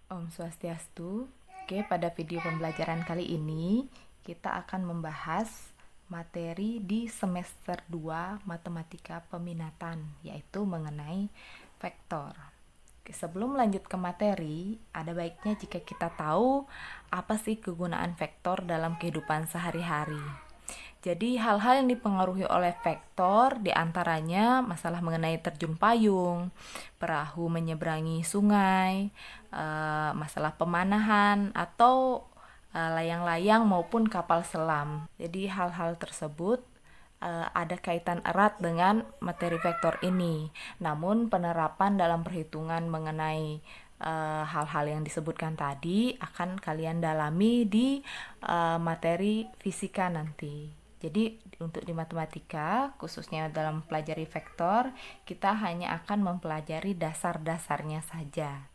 Om Swastiastu. Oke, pada video pembelajaran kali ini kita akan membahas materi di semester 2 Matematika Peminatan, yaitu mengenai vektor. Oke, sebelum lanjut ke materi, ada baiknya jika kita tahu apa sih kegunaan vektor dalam kehidupan sehari-hari. Jadi hal-hal yang dipengaruhi oleh vektor diantaranya masalah mengenai terjun payung, perahu menyeberangi sungai, masalah pemanahan, atau layang-layang maupun kapal selam. Jadi hal-hal tersebut ada kaitan erat dengan materi vektor ini. Namun penerapan dalam perhitungan mengenai hal-hal yang disebutkan tadi akan kalian dalami di materi fisika nanti. Jadi untuk di matematika, khususnya dalam mempelajari vektor, kita hanya akan mempelajari dasar-dasarnya saja.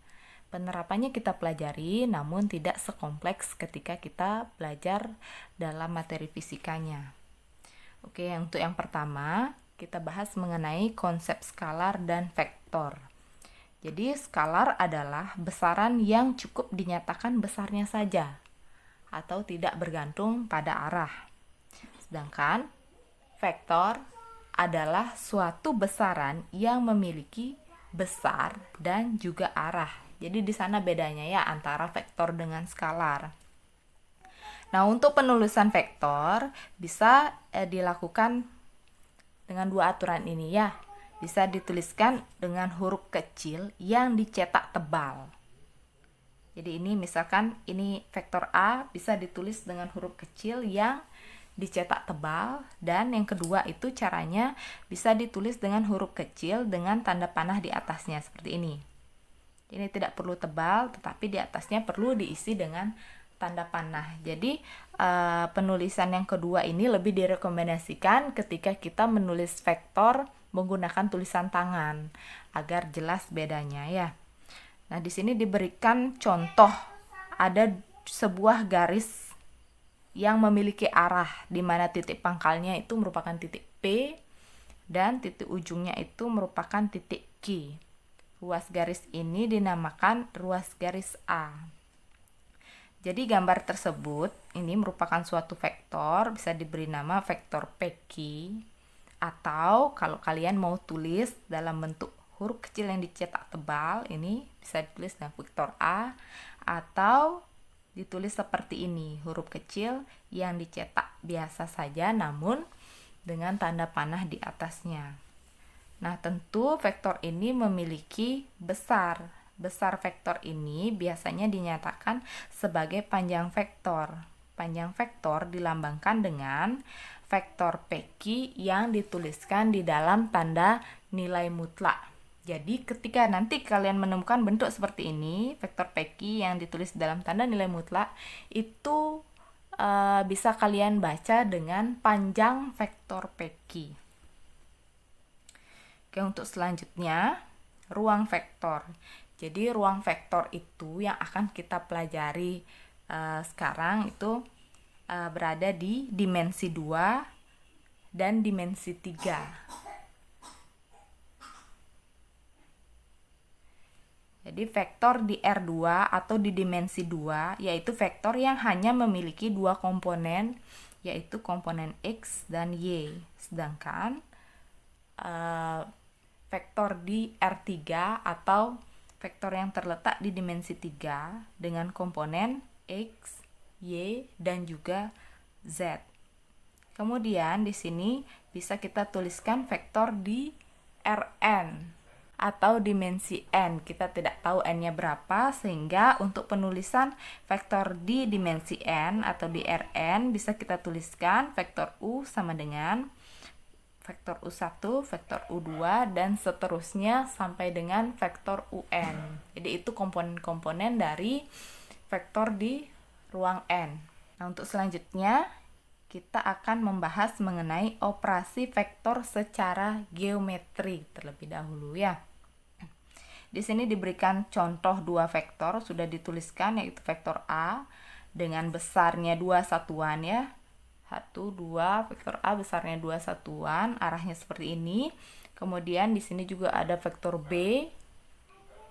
Penerapannya kita pelajari, namun tidak sekompleks ketika kita belajar dalam materi fisikanya. Oke, untuk yang pertama, kita bahas mengenai konsep skalar dan vektor. Jadi, skalar adalah besaran yang cukup dinyatakan besarnya saja, atau tidak bergantung pada arah. Sedangkan vektor adalah suatu besaran yang memiliki besar dan juga arah. Jadi di sana bedanya ya antara vektor dengan skalar. Nah, untuk penulisan vektor bisa dilakukan dengan dua aturan ini ya. Bisa dituliskan dengan huruf kecil yang dicetak tebal. Jadi ini misalkan ini vektor A bisa ditulis dengan huruf kecil yang dicetak tebal, dan yang kedua itu caranya bisa ditulis dengan huruf kecil dengan tanda panah di atasnya seperti ini. Ini tidak perlu tebal, tetapi di atasnya perlu diisi dengan tanda panah. Jadi penulisan yang kedua ini lebih direkomendasikan ketika kita menulis vektor menggunakan tulisan tangan agar jelas bedanya ya. Nah, di sini diberikan contoh ada sebuah garis yang memiliki arah di mana titik pangkalnya itu merupakan titik P dan titik ujungnya itu merupakan titik Q. Ruas garis ini dinamakan ruas garis A. Jadi gambar tersebut ini merupakan suatu vektor, bisa diberi nama vektor PQ, atau kalau kalian mau tulis dalam bentuk huruf kecil yang dicetak tebal, ini bisa ditulis dengan vektor A, atau ditulis seperti ini, huruf kecil yang dicetak biasa saja namun dengan tanda panah di atasnya. Nah, tentu vektor ini memiliki besar. Besar vektor ini biasanya dinyatakan sebagai panjang vektor. Panjang vektor dilambangkan dengan vektor PQ yang dituliskan di dalam tanda nilai mutlak. Jadi ketika nanti kalian menemukan bentuk seperti ini, vektor PQ yang ditulis dalam tanda nilai mutlak, itu bisa kalian baca dengan panjang vektor PQ. Oke, untuk selanjutnya, ruang vektor. Jadi ruang vektor itu yang akan kita pelajari sekarang itu berada di dimensi 2 dan dimensi 3. Jadi vektor di R2 atau di dimensi 2 yaitu vektor yang hanya memiliki dua komponen, yaitu komponen X dan Y. Sedangkan vektor di R3 atau vektor yang terletak di dimensi 3 dengan komponen X, Y, dan juga Z. Kemudian di sini bisa kita tuliskan vektor di Rn atau dimensi n. Kita tidak tahu n-nya berapa, sehingga untuk penulisan vektor di dimensi n atau di Rn bisa kita tuliskan vektor U sama dengan vektor U1, vektor U2, dan seterusnya sampai dengan vektor UN. Jadi itu komponen-komponen dari vektor di ruang n. Nah, untuk selanjutnya kita akan membahas mengenai operasi vektor secara geometri terlebih dahulu ya. Di sini diberikan contoh dua vektor sudah dituliskan, yaitu vektor A dengan besarnya 2 satuan ya. 1, 2, vektor A besarnya 2 satuan, arahnya seperti ini. Kemudian di sini juga ada vektor B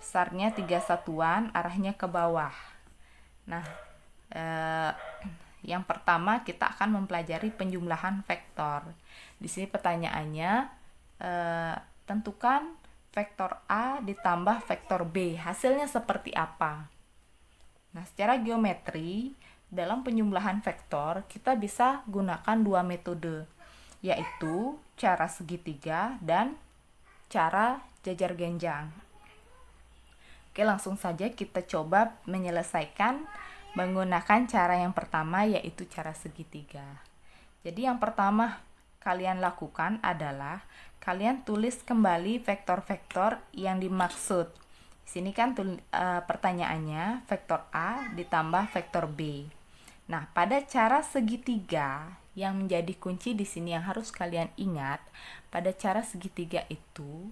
besarnya 3 satuan, arahnya ke bawah. Nah, yang pertama kita akan mempelajari penjumlahan vektor. Di sini pertanyaannya, tentukan vektor A ditambah vektor B. Hasilnya seperti apa? Nah, secara geometri, dalam penjumlahan vektor, kita bisa gunakan dua metode, yaitu cara segitiga dan cara jajar genjang. Oke, langsung saja kita coba menyelesaikan menggunakan cara yang pertama, yaitu cara segitiga. Jadi yang pertama kalian lakukan adalah kalian tulis kembali vektor-vektor yang dimaksud. Di sini kan pertanyaannya vektor A ditambah vektor B. Nah, pada cara segitiga yang menjadi kunci di sini yang harus kalian ingat, pada cara segitiga itu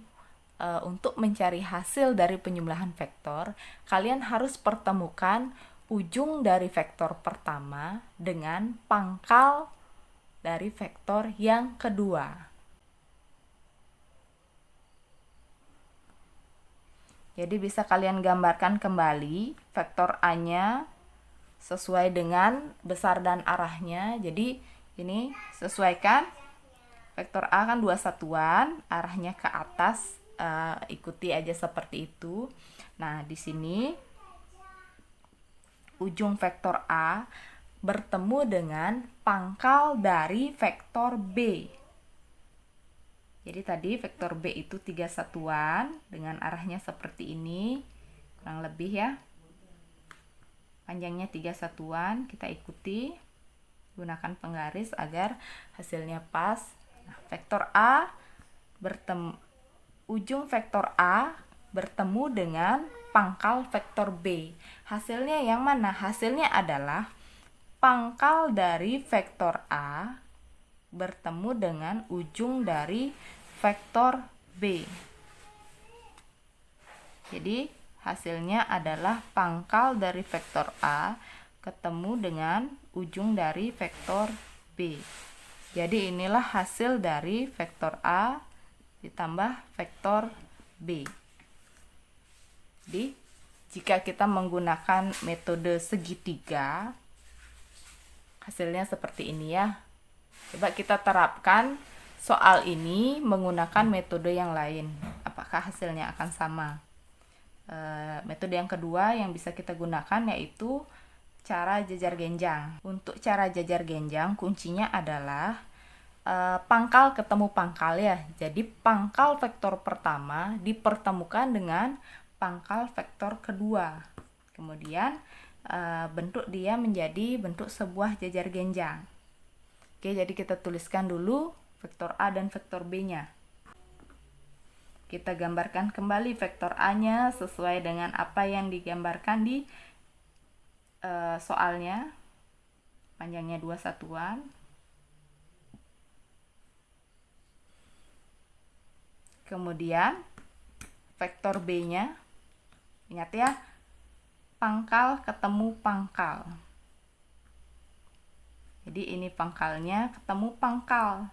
untuk mencari hasil dari penjumlahan vektor, kalian harus pertemukan ujung dari vektor pertama dengan pangkal dari vektor yang kedua. Jadi bisa kalian gambarkan kembali vektor A-nya sesuai dengan besar dan arahnya. Jadi ini sesuaikan, vektor A kan 2 satuan, arahnya ke atas, ikuti aja seperti itu. Nah, di sini ujung vektor A bertemu dengan pangkal dari vektor B. Jadi tadi vektor B itu 3 satuan dengan arahnya seperti ini, kurang lebih ya. Panjangnya 3 satuan, kita ikuti, gunakan penggaris agar hasilnya pas. Nah, vektor A bertemu, ujung vektor A bertemu dengan pangkal vektor B. Hasilnya yang mana? Hasilnya adalah pangkal dari vektor A bertemu dengan ujung dari vektor B. Jadi hasilnya adalah pangkal dari vektor A ketemu dengan ujung dari vektor B. Jadi inilah hasil dari vektor A ditambah vektor B. Jadi jika kita menggunakan metode segitiga, hasilnya seperti ini ya. Coba kita terapkan soal ini menggunakan metode yang lain. Apakah hasilnya akan sama? Metode yang kedua yang bisa kita gunakan yaitu cara jajar genjang. Untuk cara jajar genjang, kuncinya adalah pangkal ketemu pangkal ya. Jadi pangkal vektor pertama dipertemukan dengan pangkal vektor kedua. Kemudian bentuk dia menjadi bentuk sebuah jajar genjang. Oke, jadi kita tuliskan dulu vektor A dan vektor B-nya. Kita gambarkan kembali vektor A-nya sesuai dengan apa yang digambarkan di soalnya. Panjangnya 2 satuan. Kemudian vektor B-nya, ingat ya, pangkal ketemu pangkal. Jadi ini pangkalnya ketemu pangkal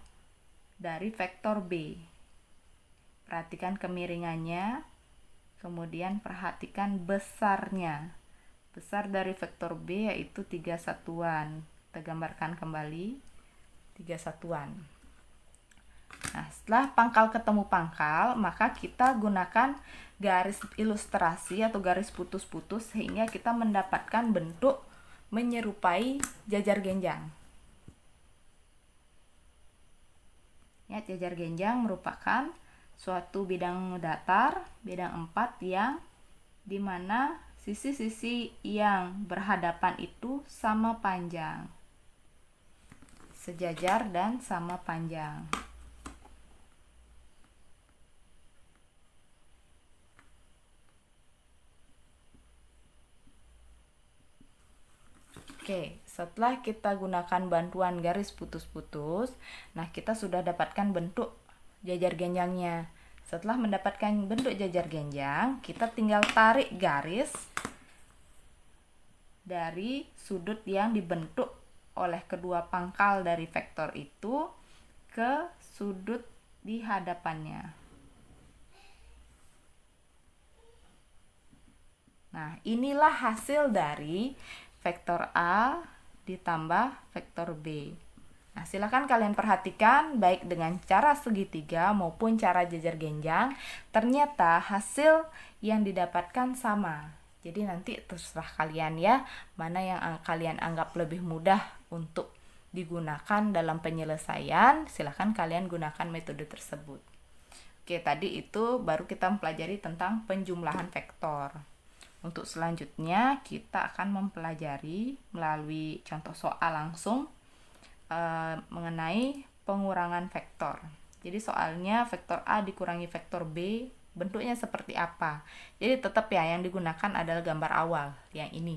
dari vektor B. Perhatikan kemiringannya, kemudian perhatikan besarnya. Besar dari vektor B yaitu 3 satuan. Kita gambarkan kembali 3 satuan. Nah, setelah pangkal ketemu pangkal, maka kita gunakan garis ilustrasi atau garis putus-putus sehingga kita mendapatkan bentuk menyerupai jajar genjang. Ya, jajar genjang merupakan suatu bidang datar, bidang 4 yang dimana sisi-sisi yang berhadapan itu sama panjang, sejajar dan sama panjang. Oke, setelah kita gunakan bantuan garis putus-putus, nah kita sudah dapatkan bentuk jajar genjangnya. Setelah mendapatkan bentuk jajar genjang, kita tinggal tarik garis dari sudut yang dibentuk oleh kedua pangkal dari vektor itu ke sudut di hadapannya. Nah, inilah hasil dari vektor A ditambah vektor B. Nah, silakan kalian perhatikan baik dengan cara segitiga maupun cara jajar genjang, ternyata hasil yang didapatkan sama. Jadi nanti terserah kalian ya, mana yang kalian anggap lebih mudah untuk digunakan dalam penyelesaian, silakan kalian gunakan metode tersebut. Oke, tadi itu baru kita mempelajari tentang penjumlahan vektor. Untuk selanjutnya kita akan mempelajari melalui contoh soal langsung mengenai pengurangan vektor. Jadi soalnya vektor A dikurangi vektor B bentuknya seperti apa. Jadi tetap ya yang digunakan adalah gambar awal yang ini.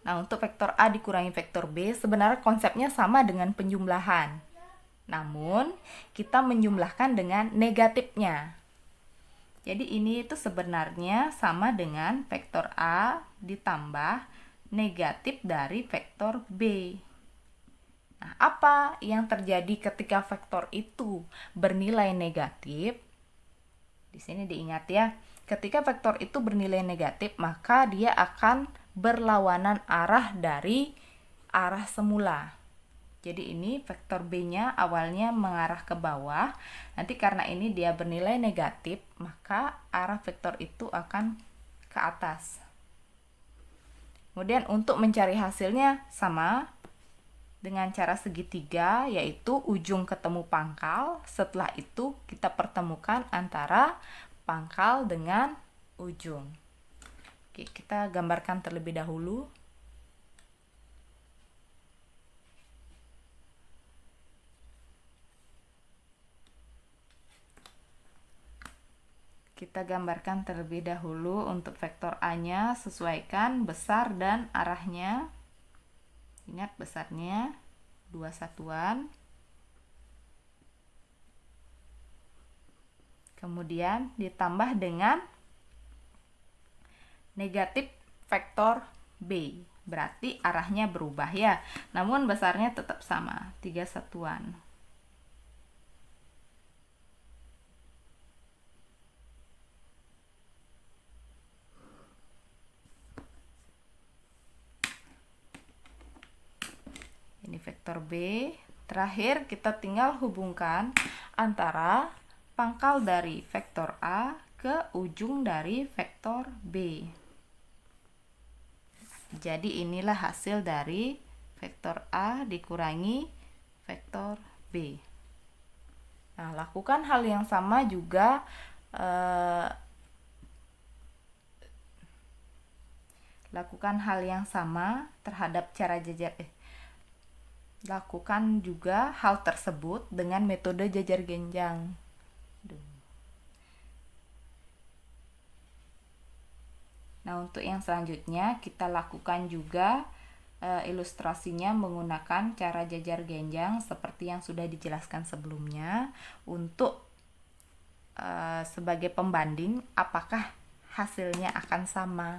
Nah, untuk vektor A dikurangi vektor B sebenarnya konsepnya sama dengan penjumlahan. Namun, kita menjumlahkan dengan negatifnya. Jadi ini itu sebenarnya sama dengan vektor A ditambah negatif dari vektor B. Nah, apa yang terjadi ketika vektor itu bernilai negatif? Di sini diingat ya, ketika vektor itu bernilai negatif, maka dia akan berlawanan arah dari arah semula. Jadi ini vektor B-nya awalnya mengarah ke bawah. Nanti karena ini dia bernilai negatif, maka arah vektor itu akan ke atas. Kemudian untuk mencari hasilnya sama dengan cara segitiga, yaitu ujung ketemu pangkal. Setelah itu kita pertemukan antara pangkal dengan ujung. Oke, kita gambarkan terlebih dahulu. Kita gambarkan terlebih dahulu untuk vektor A-nya, sesuaikan besar dan arahnya. Ingat besarnya 2 satuan. Kemudian ditambah dengan negatif vektor B. Berarti arahnya berubah ya. Namun besarnya tetap sama, 3 satuan. Ini vektor B. Terakhir kita tinggal hubungkan antara pangkal dari vektor A ke ujung dari vektor B. Jadi inilah hasil dari vektor A dikurangi vektor B. Nah, lakukan hal yang sama juga terhadap cara jajar lakukan juga hal tersebut dengan metode jajar genjang. Nah, untuk yang selanjutnya kita lakukan juga ilustrasinya menggunakan cara jajar genjang seperti yang sudah dijelaskan sebelumnya untuk sebagai pembanding apakah hasilnya akan sama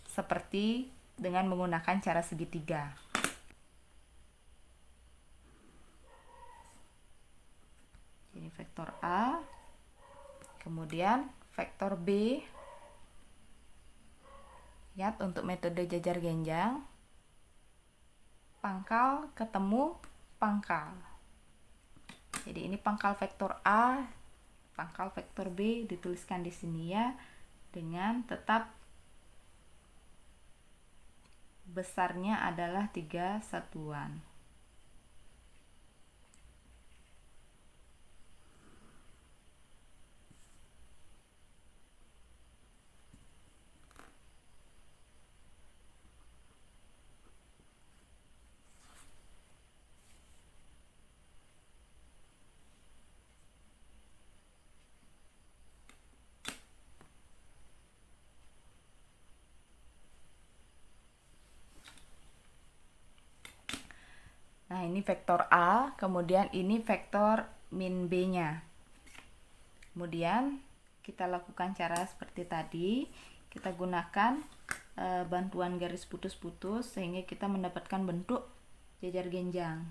seperti dengan menggunakan cara segitiga. Ini vektor A, kemudian vektor B. Lihat untuk metode jajar genjang, pangkal ketemu pangkal. Jadi ini pangkal vektor A, pangkal vektor B dituliskan di sini ya, dengan tetap besarnya adalah 3 satuan. Nah, ini vektor A, kemudian ini vektor min B-nya. Kemudian kita lakukan cara seperti tadi. Kita gunakan bantuan garis putus-putus sehingga kita mendapatkan bentuk jajar genjang.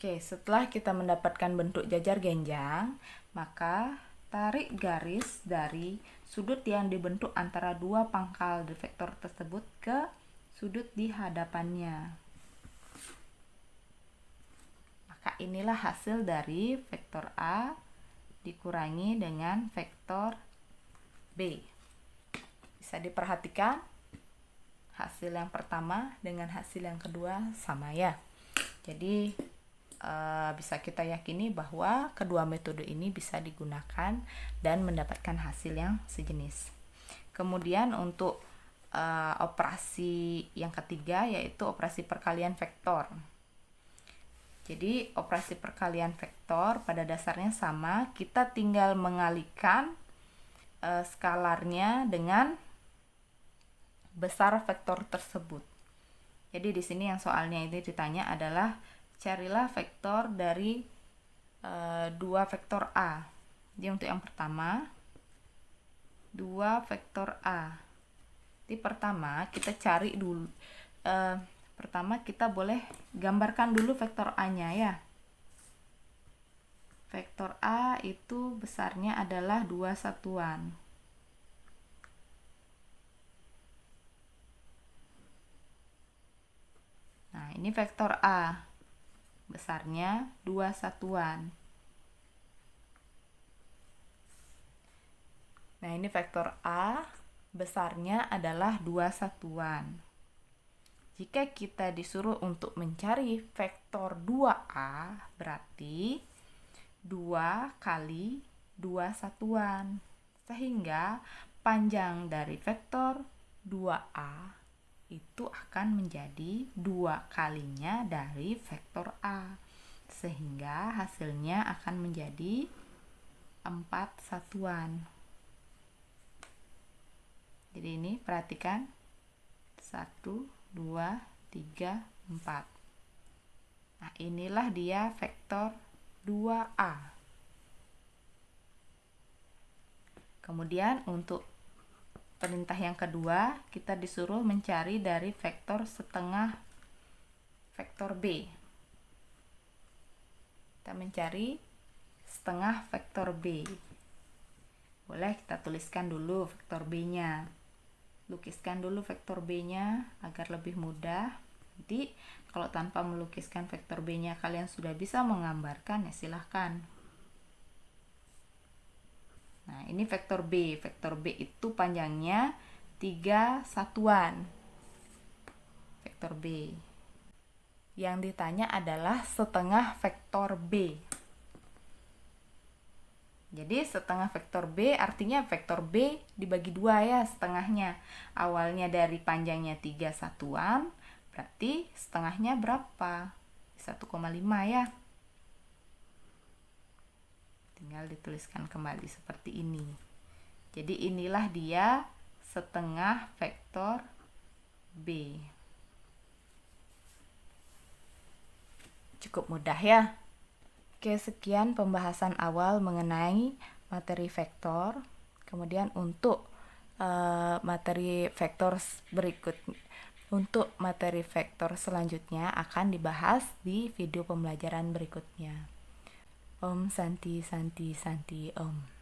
Oke, setelah kita mendapatkan bentuk jajar genjang, maka tarik garis dari sudut yang dibentuk antara dua pangkal dari vektor tersebut ke sudut di hadapannya. Maka inilah hasil dari vektor A dikurangi dengan vektor B. Bisa diperhatikan hasil yang pertama dengan hasil yang kedua sama ya. Jadi bisa kita yakini bahwa kedua metode ini bisa digunakan dan mendapatkan hasil yang sejenis. Kemudian untuk operasi yang ketiga yaitu operasi perkalian vektor. Jadi operasi perkalian vektor pada dasarnya sama, kita tinggal mengalihkan skalarnya dengan besar vektor tersebut. Jadi di sini yang soalnya ini ditanya adalah carilah vektor dari dua vektor A. Jadi untuk yang pertama, dua vektor A. Di pertama kita cari dulu. Pertama kita boleh gambarkan dulu vektor A-nya ya. Vektor A itu besarnya adalah 2 satuan. Nah, ini vektor A. Besarnya 2 satuan. Nah, ini vektor A besarnya adalah 2 satuan. Jika kita disuruh untuk mencari vektor 2A, berarti 2 kali 2 satuan. Sehingga panjang dari vektor 2A itu akan menjadi 2 kalinya dari vektor A, sehingga hasilnya akan menjadi 4 satuan. Jadi ini perhatikan 1, 2, 3, 4. Nah, inilah dia vektor 2A. Kemudian untuk perintah yang kedua, kita disuruh mencari dari vektor setengah vektor B. Kita mencari setengah vektor B. Boleh kita tuliskan dulu vektor B-nya. Lukiskan dulu vektor B-nya agar lebih mudah. Jadi, kalau tanpa melukiskan vektor B-nya kalian sudah bisa menggambarkan, ya silahkan. Nah, ini vektor B. Vektor B itu panjangnya 3 satuan. Vektor B. Yang ditanya adalah setengah vektor B. Jadi setengah vektor B artinya vektor B dibagi 2 ya setengahnya. Awalnya dari panjangnya 3 satuan, berarti setengahnya berapa? 1,5 ya. Tinggal dituliskan kembali seperti ini. Jadi inilah dia setengah vektor B. Cukup mudah ya. Oke, sekian pembahasan awal mengenai materi vektor. Kemudian untuk materi vektor selanjutnya akan dibahas di video pembelajaran berikutnya. Om Santi Santi Santi Om.